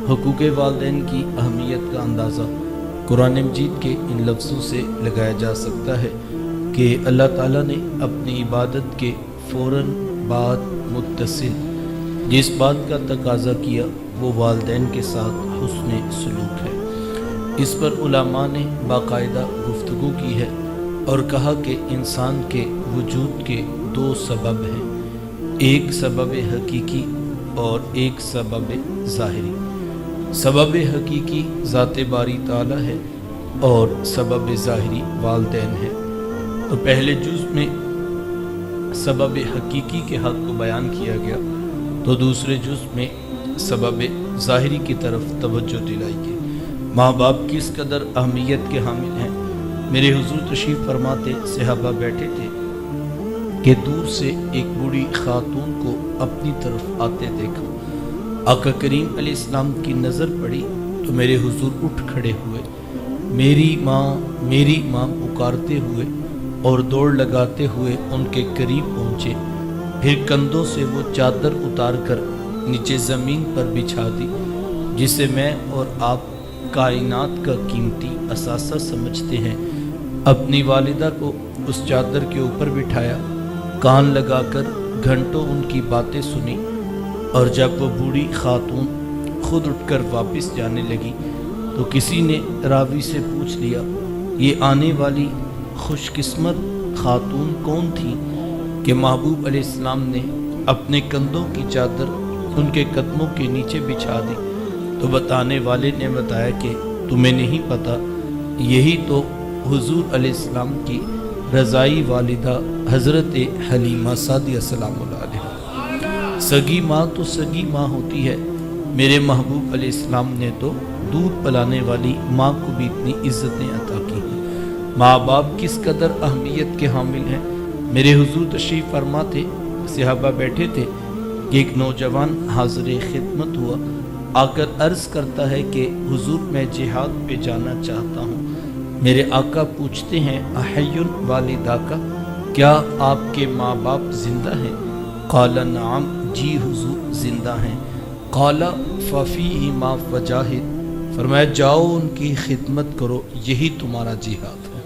حقوق والدین کی اہمیت کا اندازہ قرآن مجید کے ان لفظوں سے لگایا جا سکتا ہے کہ اللہ تعالیٰ نے اپنی عبادت کے فوراً بعد متصل جس بات کا تقاضا کیا وہ والدین کے ساتھ حسن سلوک ہے۔ اس پر علماء نے باقاعدہ گفتگو کی ہے اور کہا کہ انسان کے وجود کے دو سبب ہیں، ایک سبب حقیقی اور ایک سبب ظاہری۔ سبب حقیقی ذات باری تعالیٰ ہے اور سبب ظاہری والدین ہے۔ تو پہلے جز میں سبب حقیقی کے حق کو بیان کیا گیا، تو دوسرے جز میں سبب ظاہری کی طرف توجہ دلائی گئی۔ ماں باپ کس قدر اہمیت کے حامل ہیں۔ میرے حضور تشریف فرماتے صحابہ بیٹھے تھے کہ دور سے ایک بوڑھی خاتون کو اپنی طرف آتے دیکھا۔ آقا کریم علیہ السلام کی نظر پڑی تو میرے حضور اٹھ کھڑے ہوئے، میری ماں پکارتے ہوئے اور دوڑ لگاتے ہوئے ان کے قریب پہنچے، پھر کندھوں سے وہ چادر اتار کر نیچے زمین پر بچھا دی جسے میں اور آپ کائنات کا قیمتی اثاثہ سمجھتے ہیں۔ اپنی والدہ کو اس چادر کے اوپر بٹھایا، کان لگا کر گھنٹوں ان کی باتیں سنی، اور جب وہ بوڑھی خاتون خود اٹھ کر واپس جانے لگی تو کسی نے راوی سے پوچھ لیا، یہ آنے والی خوش قسمت خاتون کون تھی کہ محبوب علیہ السلام نے اپنے کندھوں کی چادر ان کے قدموں کے نیچے بچھا دی؟ تو بتانے والے نے بتایا کہ تمہیں نہیں پتا، یہی تو حضور علیہ السلام کی رضائی والدہ حضرت حلیمہ سعدیہ سلام اللہ علیہ۔ سگی ماں تو سگی ماں ہوتی ہے، میرے محبوب علیہ السلام نے تو دودھ پلانے والی ماں کو بھی اتنی عزتیں عطا کی ہیں۔ ماں باپ کس قدر اہمیت کے حامل ہیں۔ میرے حضور تشریف فرما تھے، صحابہ بیٹھے تھے کہ ایک نوجوان حاضر خدمت ہوا، آ کر عرض کرتا ہے کہ حضور میں جہاد پہ جانا چاہتا ہوں۔ میرے آقا پوچھتے ہیں، احی والدہ کا، کیا آپ کے ماں باپ زندہ ہیں؟ قال نعم، جی حضور زندہ ہیں۔ قال ففیہما فجاہد، فرمایا جاؤ ان کی خدمت کرو، یہی تمہارا جہاد ہے۔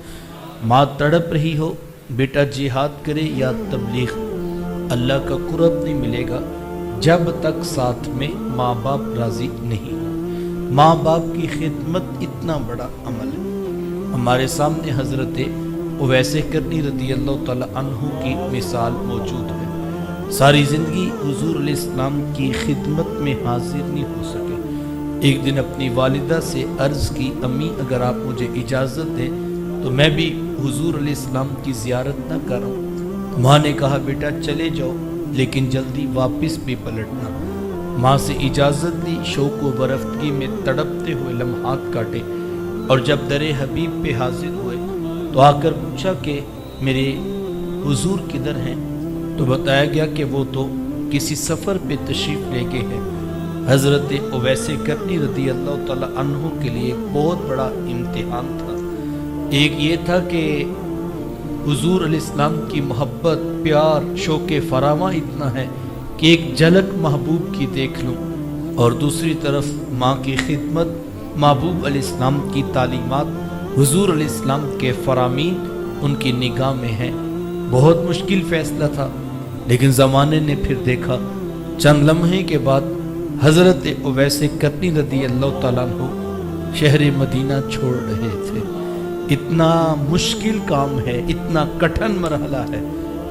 ماں تڑپ رہی ہو، بیٹا جہاد کرے یا تبلیغ، اللہ کا قرب نہیں ملے گا جب تک ساتھ میں ماں باپ راضی نہیں ہو۔ ماں باپ کی خدمت اتنا بڑا عمل ہے۔ ہمارے سامنے حضرت اویس کرنی رضی اللہ تعالی عنہ کی مثال موجود ہے۔ ساری زندگی حضور علیہ السلام کی خدمت میں حاضر نہیں ہو سکے۔ ایک دن اپنی والدہ سے عرض کی، امی اگر آپ مجھے اجازت دیں تو میں بھی حضور علیہ السلام کی زیارت نہ کروں۔ ماں نے کہا، بیٹا چلے جاؤ لیکن جلدی واپس بھی پلٹنا۔ ماں سے اجازت لی، شوق و برفتگی میں تڑپتے ہوئے لمحات کاٹے، اور جب در حبیب پہ حاضر ہوئے تو آ کر پوچھا کہ میرے حضور کدھر ہیں؟ تو بتایا گیا کہ وہ تو کسی سفر پہ تشریف لے گئے ہیں۔ حضرت اویس کرنی رضی اللہ تعالی عنہ کے لیے ایک بہت بڑا امتحان تھا۔ ایک یہ تھا کہ حضور علیہ السلام کی محبت، پیار، شوق فراواں اتنا ہے کہ ایک جھلک محبوب کی دیکھ لوں، اور دوسری طرف ماں کی خدمت، محبوب علیہ السلام کی تعلیمات، حضور علیہ السلام کے فرامین ان کی نگاہ میں ہیں۔ بہت مشکل فیصلہ تھا، لیکن زمانے نے پھر دیکھا۔ چند لمحے کے بعد حضرت اویس کرنی رضی اللہ تعالیٰ عنہ شہر مدینہ چھوڑ رہے تھے۔ اتنا مشکل کام ہے، اتنا کٹھن مرحلہ ہے،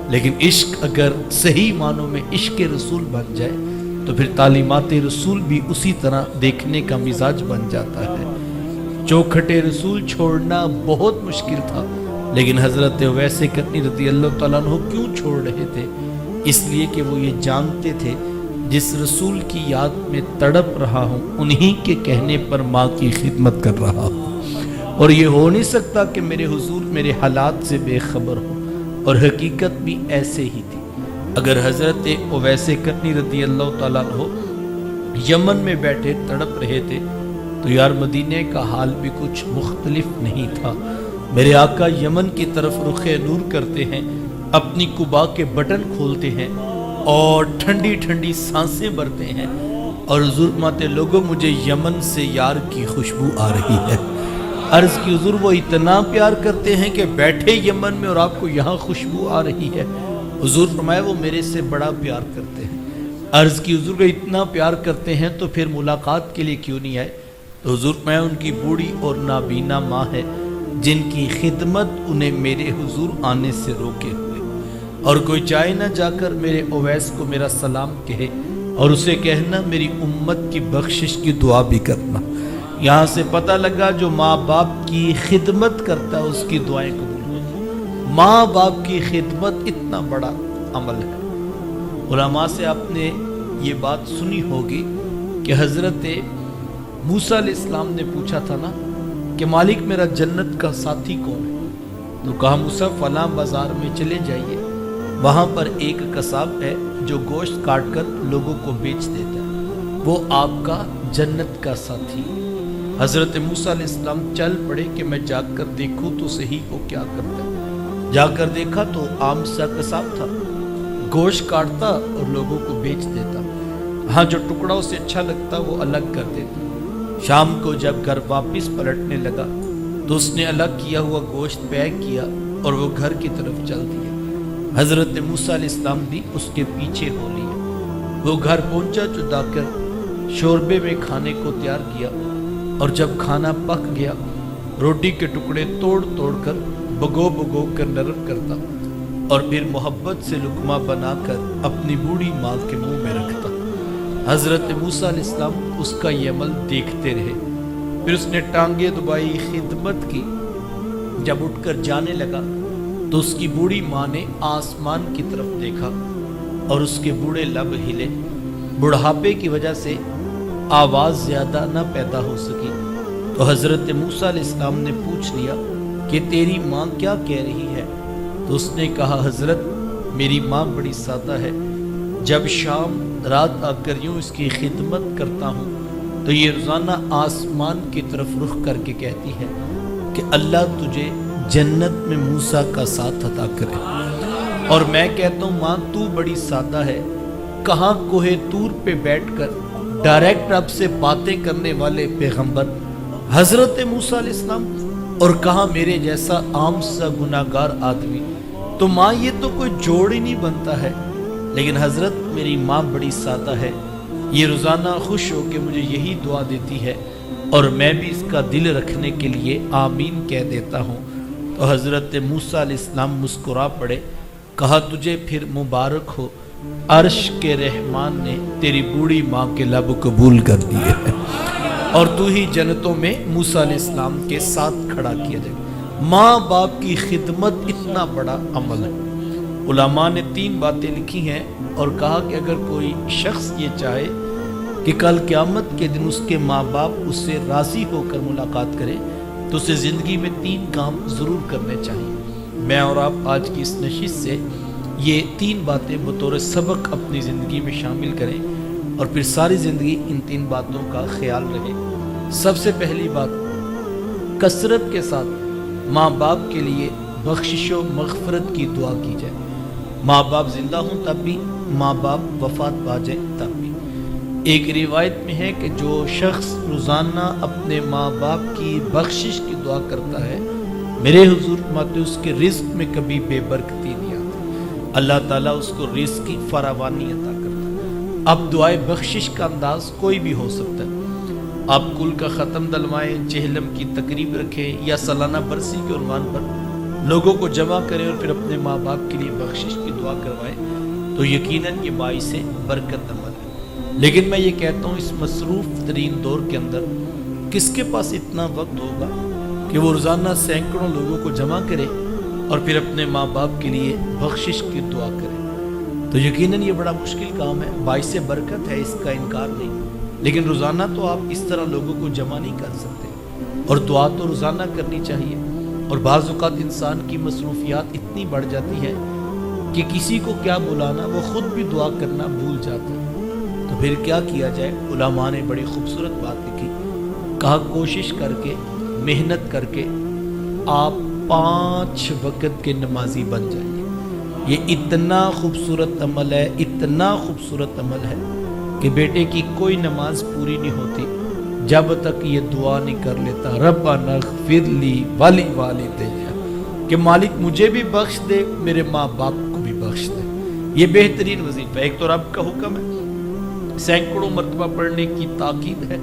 لیکن عشق اگر صحیح معنوں میں عشق رسول بن جائے تو پھر تعلیمات رسول بھی اسی طرح دیکھنے کا مزاج بن جاتا ہے۔ چوکھٹے رسول چھوڑنا بہت مشکل تھا، لیکن حضرت اویس کرنی رضی اللہ تعالیٰ عنہ کیوں چھوڑ رہے تھے؟ اس لیے کہ وہ یہ جانتے تھے جس رسول کی یاد میں تڑپ رہا ہوں انہی کے کہنے پر ماں کی خدمت کر رہا ہوں، اور یہ ہو نہیں سکتا کہ میرے حضور میرے حالات سے بے خبر ہو، اور حقیقت بھی ایسے ہی تھی۔ اگر حضرت اویس کرنی رضی اللہ تعالیٰ عنہ یمن میں بیٹھے تڑپ رہے تھے تو یار مدینے کا حال بھی کچھ مختلف نہیں تھا۔ میرے آقا یمن کی طرف رخ نور کرتے ہیں، اپنی قبا کے بٹن کھولتے ہیں اور ٹھنڈی ٹھنڈی سانسیں بھرتے ہیں، اور حضور فرماتے لوگوں مجھے یمن سے یار کی خوشبو آ رہی ہے۔ عرض کی حضور وہ اتنا پیار کرتے ہیں کہ بیٹھے یمن میں اور آپ کو یہاں خوشبو آ رہی ہے؟ حضور فرمایا وہ میرے سے بڑا پیار کرتے ہیں۔ عرض کی حضور کو اتنا پیار کرتے ہیں تو پھر ملاقات کے لیے کیوں نہیں آئے؟ تو حضور فرمایا ان کی بوڑھی اور نابینا ماں ہے جن کی خدمت انہیں میرے حضور آنے سے روکے ہوئے، اور کوئی چاہے نہ جا کر میرے اویس کو میرا سلام کہے اور اسے کہنا میری امت کی بخشش کی دعا بھی کرنا۔ یہاں سے پتہ لگا جو ماں باپ کی خدمت کرتا ہے اس کی دعائیں قبول ہوتی۔ ماں باپ کی خدمت اتنا بڑا عمل ہے۔ علماء سے آپ نے یہ بات سنی ہوگی کہ حضرت موسیٰ علیہ السلام نے پوچھا تھا نا کہ مالک میرا جنت کا ساتھی کون ہے؟ تو کہا موسیٰ فلاں بازار میں چلے جائیے، وہاں پر ایک قصاب ہے جو گوشت کاٹ کر لوگوں کو بیچ دیتا ہے، وہ آپ کا جنت کا ساتھی۔ حضرت موسیٰ علیہ السلام چل پڑے کہ میں جا کر دیکھوں تو صحیح وہ کیا کرتا ہے۔ جا کر دیکھا تو عام سا قصاب تھا، گوشت کاٹتا اور لوگوں کو بیچ دیتا، ہاں جو ٹکڑا اسے اچھا لگتا وہ الگ کر دیتا۔ شام کو جب گھر واپس پلٹنے لگا تو اس نے الگ کیا ہوا گوشت پیک کیا اور وہ گھر کی طرف چل دیا۔ حضرت موسیٰ علیہ السلام بھی اس کے پیچھے ہو لیے۔ وہ گھر پہنچا تو جا کر شوربے میں کھانے کو تیار کیا، اور جب کھانا پک گیا روٹی کے ٹکڑے توڑ توڑ کر بگو کر نرم کرتا اور پھر محبت سے لقمہ بنا کر اپنی بوڑھی ماں کے منہ میں رکھتا۔ حضرت موسیٰ علیہ السلام اس کا یہ عمل دیکھتے رہے۔ پھر اس نے ٹانگیں دبائی، خدمت کی۔ جب اٹھ کر جانے لگا تو اس کی بوڑھی ماں نے آسمان کی طرف دیکھا اور اس کے بوڑھے لب ہلے۔ بڑھاپے کی وجہ سے آواز زیادہ نہ پیدا ہو سکی تو حضرت موسیٰ علیہ السلام نے پوچھ لیا کہ تیری ماں کیا کہہ رہی ہے؟ تو اس نے کہا حضرت میری ماں بڑی سادہ ہے، جب شام رات آ کر یوں اس کی خدمت کرتا ہوں تو یہ روزانہ آسمان کی طرف رخ کر کے کہتی ہے کہ اللہ تجھے جنت میں موسیٰ کا ساتھ عطا کرے، اور میں کہتا ہوں ماں تو بڑی سادہ ہے، کہاں کوہ طور پہ بیٹھ کر ڈائریکٹ رب سے باتیں کرنے والے پیغمبر حضرت موسیٰ علیہ السلام، اور کہاں میرے جیسا عام سا گناہگار آدمی، تو ماں یہ تو کوئی جوڑ ہی نہیں بنتا ہے۔ لیکن حضرت میری ماں بڑی سادہ ہے، یہ روزانہ خوش ہو کے مجھے یہی دعا دیتی ہے اور میں بھی اس کا دل رکھنے کے لیے آمین کہہ دیتا ہوں۔ تو حضرت موسیٰ علیہ السلام مسکرا پڑے، کہا تجھے پھر مبارک ہو، عرش کے رحمان نے تیری بوڑھی ماں کے لب قبول کر دیے ہیں اور تو ہی جنتوں میں موسیٰ علیہ السلام کے ساتھ کھڑا کیا جائے۔ ماں باپ کی خدمت اتنا بڑا عمل ہے۔ علماء نے 3 باتیں لکھی ہیں اور کہا کہ اگر کوئی شخص یہ چاہے کہ کل قیامت کے دن اس کے ماں باپ اس سے راضی ہو کر ملاقات کریں تو اسے زندگی میں 3 کام ضرور کرنے چاہیے۔ میں اور آپ آج کی اس نشست سے یہ 3 باتیں بطور سبق اپنی زندگی میں شامل کریں اور پھر ساری زندگی ان 3 باتوں کا خیال رہے۔ سب سے پہلی بات، کثرت کے ساتھ ماں باپ کے لیے بخشش و مغفرت کی دعا کی جائے۔ ماں باپ زندہ ہوں تب بھی، ماں باپ وفات پا جائیں تب بھی۔ ایک روایت میں ہے کہ جو شخص روزانہ اپنے ماں باپ کی بخشش کی دعا کرتا ہے، میرے حضور فرماتے اس کے رزق میں کبھی بے برکتی نہیں آتی، اللہ تعالیٰ اس کو رزق کی فراوانی عطا کرتا ہے۔ اب دعائے بخشش کا انداز کوئی بھی ہو سکتا ہے۔ آپ کل کا ختم دلوائیں، چہلم کی تقریب رکھیں یا سالانہ برسی کے عنوان پر لوگوں کو جمع کریں اور پھر اپنے ماں باپ کے لیے بخشش کی دعا کروائیں تو یقیناً یہ باعث برکت عمل ہے۔ لیکن میں یہ کہتا ہوں اس مصروف ترین دور کے اندر کس کے پاس اتنا وقت ہوگا کہ وہ روزانہ سینکڑوں لوگوں کو جمع کرے اور پھر اپنے ماں باپ کے لیے بخشش کی دعا کرے؟ تو یقیناً یہ بڑا مشکل کام ہے، باعث برکت ہے، اس کا انکار نہیں، لیکن روزانہ تو آپ اس طرح لوگوں کو جمع نہیں کر سکتے، اور دعا تو روزانہ کرنی چاہیے۔ اور بعض اوقات انسان کی مصروفیات اتنی بڑھ جاتی ہے کہ کسی کو کیا بلانا، وہ خود بھی دعا کرنا بھول جاتا ہے، تو پھر کیا کیا جائے؟ علماء نے بڑی خوبصورت بات لکھی، کہا کوشش کر کے، محنت کر کے آپ 5 وقت کے نمازی بن جائیے۔ یہ اتنا خوبصورت عمل ہے، اتنا خوبصورت عمل ہے کہ بیٹے کی کوئی نماز پوری نہیں ہوتی جب تک یہ دعا نہیں کر لیتا ربنا اغفر لی ولی والدیہ، کہ مالک مجھے بھی بخش دے، میرے ماں باپ کو بھی بخش دے۔ یہ بہترین وظیفہ، ایک تو رب کا حکم ہے، سینکڑوں مرتبہ پڑھنے کی تاکید ہے،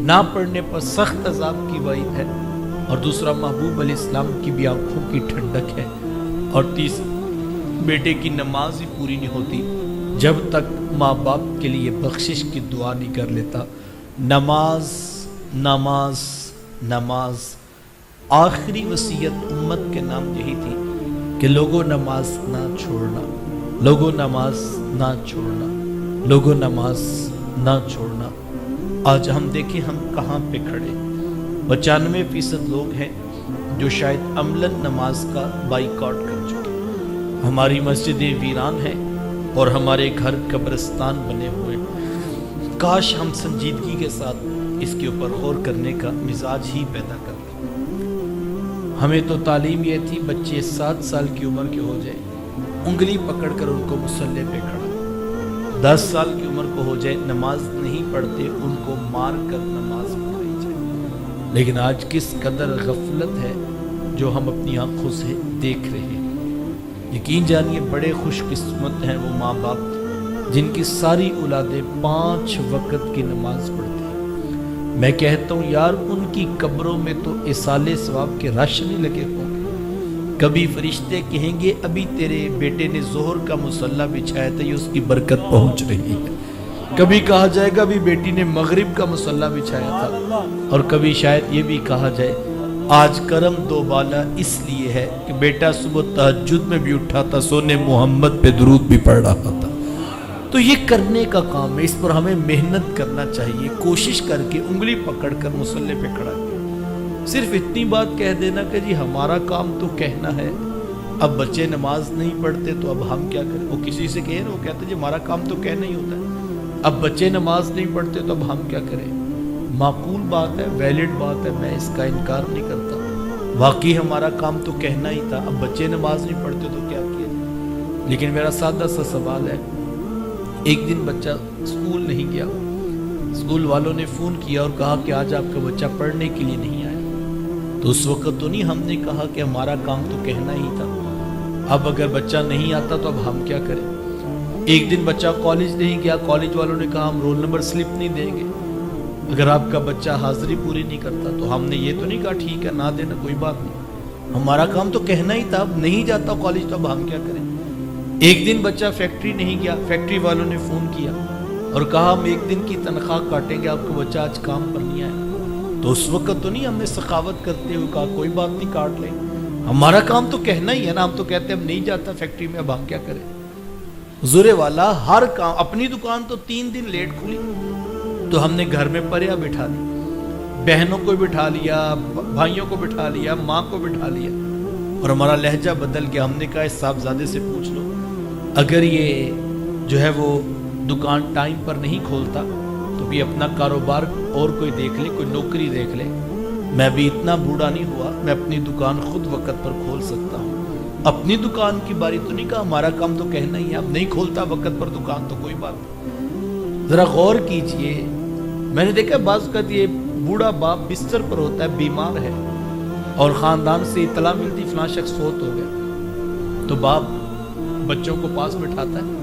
نہ پڑھنے پر سخت عذاب کی وعید ہے، اور دوسرا محبوب علیہ السلام کی بھی آنکھوں کی ٹھنڈک ہے، اور تیسرا بیٹے کی نماز ہی پوری نہیں ہوتی جب تک ماں باپ کے لیے بخشش کی دعا نہیں کر لیتا۔ نماز نماز نماز، آخری وصیت امت کے نام یہی تھی کہ لوگوں نماز نہ چھوڑنا، لوگوں نماز نہ چھوڑنا، لوگوں نماز نہ چھوڑنا۔ آج ہم دیکھیں ہم کہاں پہ کھڑے، 95% لوگ ہیں جو شاید عملاً نماز کا بائیکاٹ کر چکے، ہماری مسجدیں ویران ہیں اور ہمارے گھر قبرستان بنے ہوئے۔ کاش ہم سنجیدگی کے ساتھ اس کے اوپر غور کرنے کا مزاج ہی پیدا کر لیں۔ ہمیں تو تعلیم یہ تھی بچے 7 سال کی عمر کے ہو جائے انگلی پکڑ کر ان کو مصلی پہ کھڑا، 10 سال کی عمر کو ہو جائے نماز نہیں پڑھتے ان کو مار کر نماز پڑھائی جائے۔ لیکن آج کس قدر غفلت ہے جو ہم اپنی آنکھوں سے دیکھ رہے ہیں۔ یقین جانیے بڑے خوش قسمت ہیں وہ ماں باپ جن کی ساری اولادیں 5 وقت کی نماز پڑھتی ہیں۔ میں کہتا ہوں یار ان کی قبروں میں تو اصالے ثواب کے رش نہیں لگے ہوں گے۔ کبھی فرشتے کہیں گے ابھی تیرے بیٹے نے ظہر کا مصلی بچھایا تھا، یہ اس کی برکت پہنچ رہی ہے۔ کبھی کہا جائے گا ابھی بیٹی نے مغرب کا مصلی بچھایا تھا، اور کبھی شاید یہ بھی کہا جائے آج کرم دو بالا اس لیے ہے کہ بیٹا صبح تہجد میں بھی اٹھا تھا، سونے محمد پہ درود بھی پڑھ رہا تھا۔ تو یہ کرنے کا کام ہے، اس پر ہمیں محنت کرنا چاہیے، کوشش کر کے انگلی پکڑ کر مصلی پہ کھڑا کیا۔ صرف اتنی بات کہہ دینا کہ جی ہمارا کام تو کہنا ہے، اب بچے نماز نہیں پڑھتے تو اب ہم کیا کریں۔ وہ کسی سے کہے نا، وہ کہتے جی ہمارا کام تو کہنا ہی ہوتا ہے، اب بچے نماز نہیں پڑھتے تو اب ہم کیا کریں۔ معقول بات ہے، ویلڈ بات ہے، میں اس کا انکار نہیں کرتا، واقعی ہمارا کام تو کہنا ہی تھا، اب بچے نماز نہیں پڑھتے تو کیا کیا جائے۔ لیکن میرا سادہ سا سوال ہے، ایک دن بچہ اسکول نہیں گیا، اسکول والوں نے فون کیا اور کہا کہ آج آپ کا بچہ پڑھنے کے لیے نہیں آیا، تو اس وقت تو نہیں ہم نے کہا کہ ہمارا کام تو کہنا ہی تھا، اب اگر بچہ نہیں آتا تو اب ہم کیا کریں۔ ایک دن بچہ کالج نہیں گیا، کالج والوں نے کہا ہم رول نمبر سلپ نہیں دیں گے اگر آپ کا بچہ حاضری پوری نہیں کرتا، تو ہم نے یہ تو نہیں کہا ٹھیک ہے نہ دینا کوئی بات نہیں، ہمارا کام تو کہنا ہی تھا، اب نہیں جاتا کالج تو اب ہم کیا کریں۔ ایک دن بچہ فیکٹری نہیں گیا، فیکٹری والوں نے فون کیا اور کہا ہم ایک دن کی تنخواہ کاٹیں گے، آپ کو بچہ آج کام پر نہیں آیا، تو اس وقت تو نہیں ہم نے سخاوت کرتے ہوئے کہا کوئی بات نہیں کاٹ لیں، ہمارا کام تو کہنا ہی ہے نا، ہم تو کہتے ہیں ہم نہیں جاتا فیکٹری میں، اب ہم کیا کریں۔ حضور والا ہر کام، اپنی دکان تو 3 دن لیٹ کھلی تو ہم نے گھر میں پریا بٹھا دی، بہنوں کو بٹھا لیا، بھائیوں کو بٹھا لیا، ماں کو بٹھا لیا، اور ہمارا لہجہ بدل گیا۔ ہم نے کہا اس صاحبزادے سے پوچھ لو اگر یہ جو ہے وہ دکان ٹائم پر نہیں کھولتا تو بھی اپنا کاروبار اور کوئی دیکھ لے، کوئی نوکری دیکھ لے، میں بھی اتنا بوڑھا نہیں ہوا، میں اپنی دکان خود وقت پر کھول سکتا ہوں۔ اپنی دکان کی باری تو نہیں کہا ہمارا کام تو کہنا ہی ہے، اب نہیں کھولتا وقت پر دکان تو کوئی بات نہیں۔ ذرا غور کیجئے، میں نے دیکھا بعض اوقات یہ بوڑھا باپ بستر پر ہوتا ہے، بیمار ہے، اور خاندان سے اطلاع ملتی فلاں شخص فوت ہو گیا، تو باپ بچوں کو پاس بٹھاتا ہے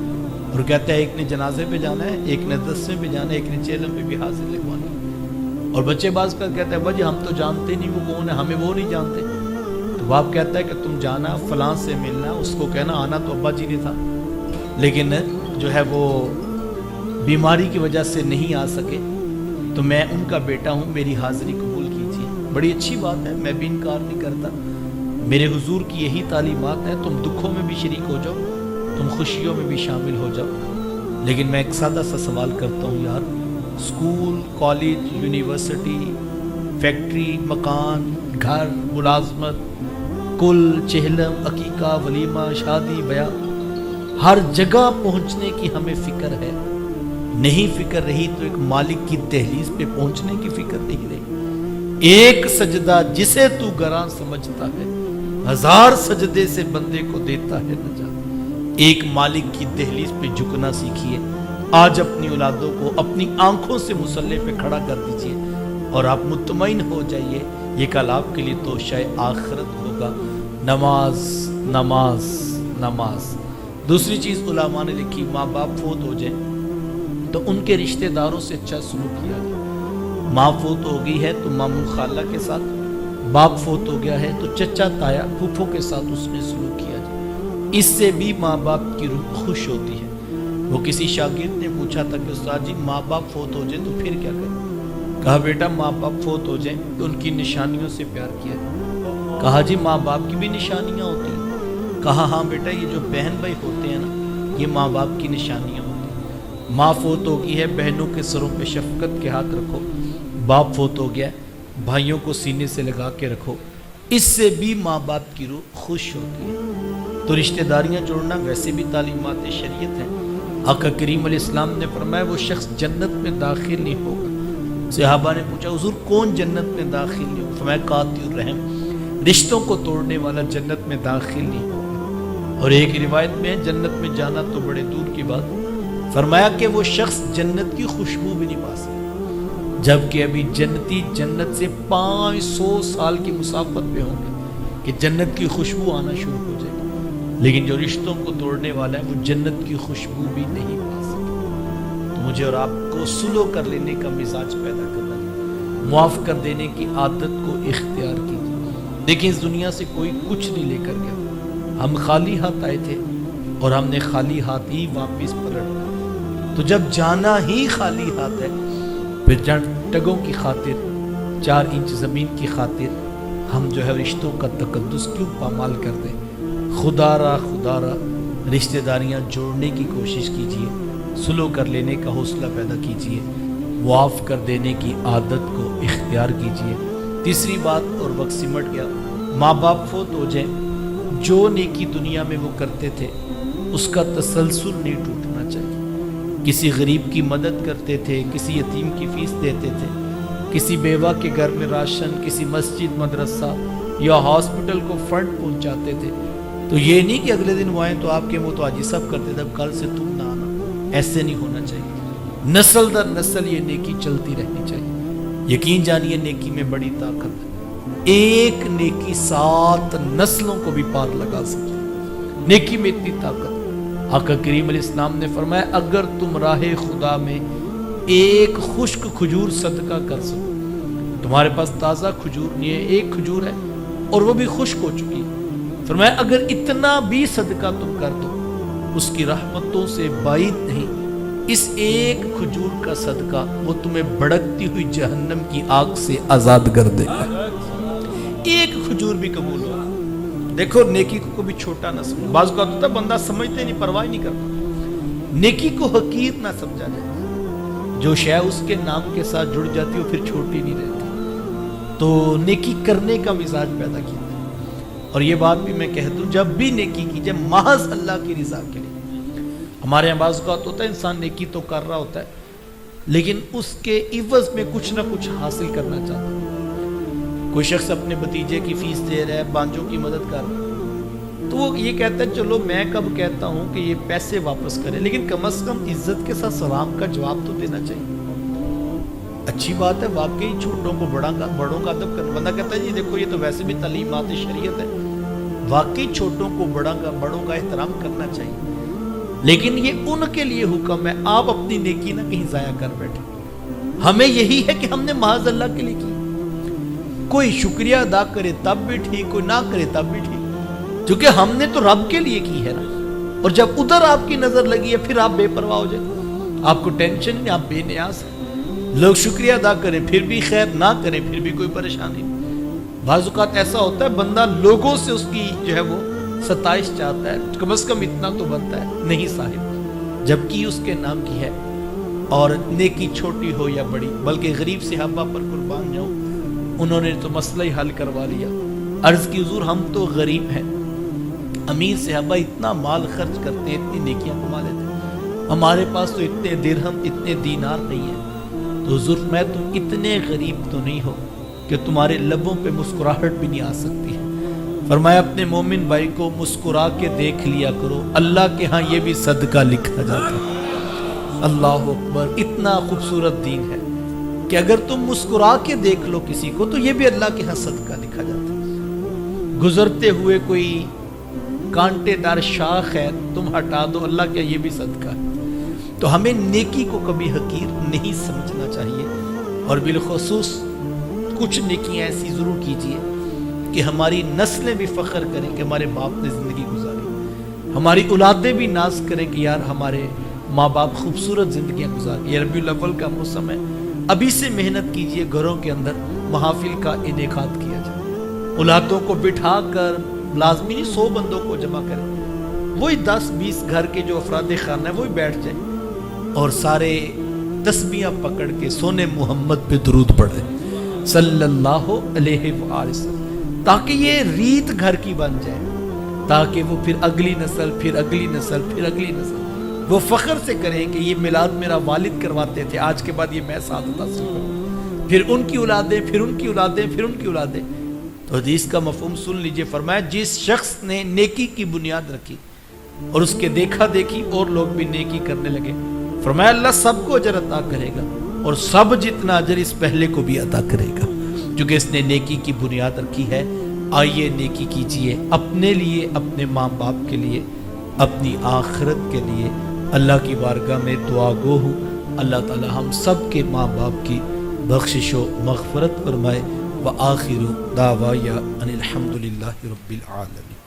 اور کہتا ہے ایک نے جنازے پہ جانا ہے، ایک نے دسویں پہ جانا ہے، ایک نے چیلم پہ بھی حاضر لگوانا ہے، اور بچے بعض کا کہتے ہیں بھائی ہم تو جانتے نہیں وہ کون ہے، ہمیں وہ نہیں جانتے، تو باپ کہتا ہے کہ تم جانا فلاں سے ملنا، اس کو کہنا آنا تو ابا جی نے تھا لیکن جو ہے وہ بیماری کی وجہ سے نہیں آ سکے، تو میں ان کا بیٹا ہوں، میری حاضری قبول کیجیے۔ بڑی اچھی بات ہے، میں بھی انکار نہیں کرتا، میرے حضور کی یہی تعلیمات ہیں، تم دکھوں میں بھی شریک ہو جاؤ، تم خوشیوں میں بھی شامل ہو جاؤ۔ لیکن میں ایک سادہ سا سوال کرتا ہوں یار، اسکول، کالج، یونیورسٹی، فیکٹری، مکان، گھر، ملازمت، کل، چہلم، عقیقہ، ولیمہ، شادی، بیاہ، ہر جگہ پہنچنے کی ہمیں فکر ہے، نہیں فکر رہی تو ایک مالک کی دہلیز پہ پہنچنے کی فکر نہیں رہی۔ ایک سجدہ جسے تو گراں سمجھتا ہے، 1000 سجدے سے بندے کو دیتا ہے نجات۔ ایک مالک کی دہلیز پہ جھکنا سیکھیے، آج اپنی اولادوں کو اپنی آنکھوں سے مصلی پہ کھڑا کر دیجئے اور آپ مطمئن ہو جائیے یہ کل آپ کے لیے توشہ آخرت ہوگا۔ نماز نماز نماز۔ دوسری چیز علماء نے لکھی، ماں باپ فوت ہو جائیں تو ان کے رشتہ داروں سے اچھا سلوک کیا جائے۔ ماں فوت ہو گئی ہے تو ماموں خالہ کے ساتھ، باپ فوت ہو گیا ہے تو چچا تایا پھوپھو کے ساتھ اس نے سلوک کیا جائے۔ اس سے بھی ماں باپ کی روح خوش ہوتی ہے۔ وہ کسی شاگرد نے پوچھا تھا کہ استاد جی ماں باپ فوت ہو جائیں تو پھر کیا کریں؟ کہا بیٹا ماں باپ فوت ہو جائیں تو ان کی نشانیوں سے پیار کیا جائے۔ کہا جی ماں باپ کی بھی نشانیاں ہوتی ہیں؟ کہا ہاں بیٹا یہ جو بہن بھائی ہوتے ہیں نا یہ ماں باپ کی نشانیاں ہوتی ہیں۔ ماں فوت ہو گئی ہے، بہنوں کے سروں پہ شفقت کے ہاتھ رکھو۔ باپ فوت ہو گیا ہے، بھائیوں کو سینے سے لگا کے رکھو۔ اس سے بھی ماں باپ کی روح خوش ہوتی ہے۔ تو رشتہ داریاں جوڑنا ویسے بھی تعلیمات شریعت ہیں۔ آقا کریم علیہ السلام نے فرمایا وہ شخص جنت میں داخل نہیں ہوگا۔ صحابہ نے پوچھا حضور کون جنت میں داخل نہیں ہوگا؟ فرمایا قاطع الرحم، رشتوں کو توڑنے والا جنت میں داخل نہیں ہوگا۔ اور ایک روایت میں جنت میں جانا تو بڑے دور کی بات، فرمایا کہ وہ شخص جنت کی خوشبو بھی نہیں پا سکتا، جبکہ ابھی جنتی جنت سے 500 سال کی مسافت پہ ہوں گے کہ جنت کی خوشبو آنا شروع ہو جائے گی۔ لیکن جو رشتوں کو توڑنے والا ہے وہ جنت کی خوشبو بھی نہیں پا سکتا۔ تو مجھے اور آپ کو سلو کر لینے کا مزاج پیدا کرنا ہے، معاف کر دینے کی عادت کو اختیار کیجیے۔ دیکھیں اس دنیا سے کوئی کچھ نہیں لے کر گیا، ہم خالی ہاتھ آئے تھے اور ہم نے خالی ہاتھ ہی واپس پلٹنا۔ تو جب جانا ہی خالی ہاتھ ہے پھر ٹگوں کی خاطر، 4 انچ زمین کی خاطر ہم جو ہے رشتوں کا تقدس کیوں پامال کر دیں؟ خدا را رشتہ داریاں جوڑنے کی کوشش کیجیے، سلو کر لینے کا حوصلہ پیدا کیجیے، معاف کر دینے کی عادت کو اختیار کیجیے۔ تیسری بات، اور وقت سمٹ گیا، ماں باپ فوت ہو جائیں جو نیکی دنیا میں وہ کرتے تھے اس کا تسلسل نہیں ٹوٹنا چاہیے۔ کسی غریب کی مدد کرتے تھے، کسی یتیم کی فیس دیتے تھے، کسی بیوہ کے گھر میں راشن، کسی مسجد مدرسہ یا ہاسپٹل کو فنڈ پہنچاتے تھے، تو یہ نہیں کہ اگلے دن وہ آئیں تو آپ کے متوجہ سب کرتے تھے اب کل سے تم نہ آنا، ایسے نہیں ہونا چاہیے۔ نسل در نسل یہ نیکی چلتی رہنی چاہیے۔ یقین جانیے نیکی میں بڑی طاقت ہے، ایک نیکی 7 نسلوں کو بھی پار لگا سکتی ہے۔ نیکی میں اتنی طاقت۔ آقا کریم علیہ السلام نے فرمایا اگر تم راہ خدا میں ایک خشک کھجور صدقہ کر سکو، تمہارے پاس تازہ کھجور نہیں ہے، ایک کھجور ہے اور وہ بھی خشک ہو چکی ہے، فرمایا اگر اتنا بھی صدقہ تم کر دو اس کی رحمتوں سے بعید نہیں، اس ایک کھجور کا صدقہ وہ تمہیں بھڑکتی ہوئی جہنم کی آگ سے آزاد کر دے گا۔ ایک کھجور بھی قبول ہو۔ دیکھو نیکی کو کبھی چھوٹا نہ سمجھو۔ بعض اوقات ہوتا ہے بندہ سمجھتے نہیں، پرواہ نہیں کرتا۔ نیکی کو حقیر نہ سمجھا جائے، جو شے اس کے نام کے ساتھ جڑ جاتی ہے پھر چھوٹی نہیں رہتی۔ تو نیکی کرنے کا مزاج پیدا کیا۔ اور یہ بات بھی میں کہہ دوں، جب بھی نیکی کیجئے محض اللہ کی رضا کے لیے۔ ہمارے یہاں بعض اوقات ہوتا ہے انسان نیکی تو کر رہا ہوتا ہے لیکن اس کے عوض میں کچھ نہ کچھ حاصل کرنا چاہتا ہے۔ کوئی شخص اپنے بھتیجے کی فیس دے رہا ہے، بانجوں کی مدد کر رہا ہے، تو وہ یہ کہتا ہے چلو میں کب کہتا ہوں کہ یہ پیسے واپس کرے، لیکن کم از کم عزت کے ساتھ سلام کا جواب تو دینا چاہیے۔ اچھی بات ہے، واقعی چھوٹوں کو بڑوں کا ادب کرنا۔ بندہ کہتا ہے جی دیکھو یہ تو ویسے بھی تعلیمات شریعت ہے، واقعی چھوٹوں کو بڑوں کا احترام کرنا چاہیے، لیکن یہ ان کے لیے حکم ہے، آپ اپنی نیکی نہ کہیں ضائع کر بیٹھے۔ ہمیں یہی ہے کہ ہم نے محض اللہ کے لیے کی، کوئی شکریہ ادا کرے تب بھی ٹھیک، کوئی نہ کرے تب بھی ٹھیک، کیونکہ ہم نے تو رب کے لیے کی ہے نا۔ اور جب ادھر آپ کی نظر لگی ہے پھر آپ بے پرواہ ہو جائیں، آپ کو ٹینشن نہیں، آپ بے نیاز ہیں۔ لوگ شکریہ ادا کریں پھر بھی خیر، نہ کریں پھر بھی کوئی پریشانی نہیں۔ بعض اوقات ایسا ہوتا ہے بندہ لوگوں سے اس کی جو ہے وہ ستائش چاہتا ہے، کم از کم اتنا تو بنتا ہے، نہیں صاحب، جبکہ اس کے نام کی ہے، اور نیکی چھوٹی ہو یا بڑی، بلکہ غریب صحابہ پر قربان جاؤ، انہوں نے تو مسئلہ ہی حل کروا لیا۔ عرض کی حضور ہم تو غریب ہیں، امیر صحابہ اتنا مال خرچ کرتے ہیں، اتنی نیکیاں کما لیتے ہیں، ہمارے پاس تو اتنے درہم اتنے دینار نہیں ہیں۔ تو حضور میں تم اتنے غریب تو نہیں ہو کہ تمہارے لبوں پہ مسکراہٹ بھی نہیں آ سکتی ہے۔ فرمایا اپنے مومن بھائی کو مسکرا کے دیکھ لیا کرو، اللہ کے ہاں یہ بھی صدقہ لکھا جاتا ہے۔ اللہ اکبر، اتنا خوبصورت دین ہے کہ اگر تم مسکرا کے دیکھ لو کسی کو تو یہ بھی اللہ کے ہاں صدقہ لکھا جاتا ہے۔ گزرتے ہوئے کوئی کانٹے دار شاخ ہے، تم ہٹا دو، اللہ کیا یہ بھی صدقہ ہے۔ تو ہمیں نیکی کو کبھی حقیر نہیں سمجھنا چاہیے، اور بالخصوص کچھ نیکیاں ایسی ضرور کیجیے کہ ہماری نسلیں بھی فخر کریں کہ ہمارے باپ نے زندگی گزاری، ہماری اولادیں بھی ناز کریں کہ یار ہمارے ماں باپ خوبصورت زندگیاں گزاری۔ یہ ربیع الاول کا موسم ہے، ابھی سے محنت کیجیے، گھروں کے اندر محافل کا انعقاد کیا جائے، اولادوں کو بٹھا کر لازمی نہیں 100 بندوں کو جمع کریں، وہی 10-20 گھر کے جو افراد خانہ ہیں وہی بیٹھ جائیں اور سارے تسبیحاں پکڑ کے سونے محمد پہ درود پڑھیں صلی اللہ علیہ وآلہ وسلم، تاکہ یہ ریت گھر کی بن جائے، تاکہ وہ پھر اگلی نسل، پھر اگلی نسل، پھر اگلی نسل وہ فخر سے کریں کہ یہ میلاد میرا والد کرواتے تھے، آج کے بعد یہ میں سعادت حاصل کروں، پھر ان کی اولادیں، پھر ان کی اولادیں، پھر ان کی اولادیں۔ تو حدیث کا مفہوم سن لیجئے، فرمایا جس شخص نے نیکی کی بنیاد رکھی اور اس کے دیکھا دیکھی اور لوگ بھی نیکی کرنے لگے، فرمایا اللہ سب کو اجر عطا کرے گا، اور سب جتنا اجر اس پہلے کو بھی عطا کرے گا، کیونکہ اس نے نیکی کی بنیاد رکھی ہے۔ آئیے نیکی کیجئے، اپنے لیے، اپنے ماں باپ کے لیے، اپنی آخرت کے لیے۔ اللہ کی بارگاہ میں دعا گو ہوں اللہ تعالی ہم سب کے ماں باپ کی بخشش و مغفرت فرمائے۔ وآخر دعوایا ان الحمد للہ رب العالمین۔